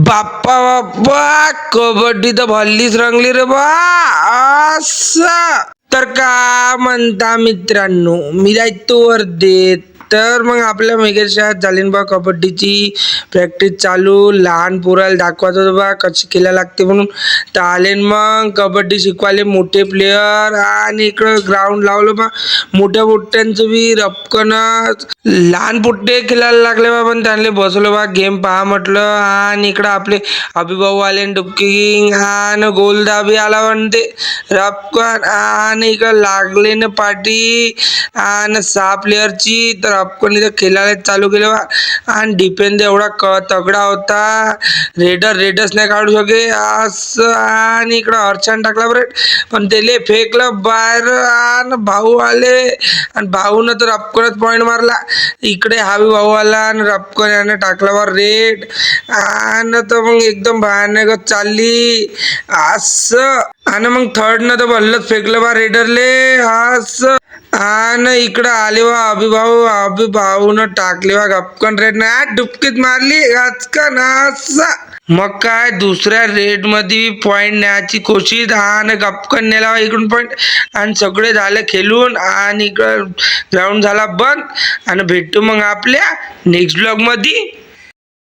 बाप्पा बाप्पा, कबड्डी तर भल्लीच रंगली रे बा. असं तर का म्हणता मित्रांनो, मी जायतो वर्धेत. तर मग आपल्या मेघेशात झाली बा कबड्डीची प्रॅक्टिस चालू. लहान पोराला दाखवत होतो बा कशी खेळायला लागते म्हणून. तर आले मग कबड्डी शिकवाले मोठे प्लेयर, आणि इकडं ग्राउंड लावलं बा मोठ्या मोठ्यांचं बी रपकन. लहान पोट्टे खेळायला लागले बा, पण त्यांना बसलो बा गेम पहा म्हटलं. आणि इकडं आपले अभिभाऊ आले, डुबकी किंग आणि गोलदा बी आला म्हणते रपकन. आणि इकडं लागले ना पाठी आणि 6 प्लेअरची. तर रपकन इथं खेळायला चालू केलं बा. आणि डिफेन्स एवढा तगडा होता, रेडर्स नाही काढू शके असं. आणि इकडं हर्षान टाकला बरं, पण त्याले फेकलं बाहेर. आणि भाऊ आले, आणि भाऊनं तर रपकनच पॉईंट मारला. इकडे हावी भाऊ आला आणि रपकन यानं टाकला बा रेड. आणि तर मग एकदम भयानक चालली असं. आणि मग थर्डनं तर भल्लच फेकलं बा रेडरले असं. आणि इकडं आले बा अभिभाऊनं टाकले बा गपकन रेड ना डुबकीत मारली गचकन असं. मग काय दुसऱ्या रेड मध्ये पॉइंट न्यायची कोशिश, आणि गपकन नेला इकडून पॉइंट. आणि सगळे झाले खेळून, आणि इकडं ग्राउंड झाला बंद. आणि भेटतो मग आपल्या नेक्स्ट ब्लॉग मध्ये.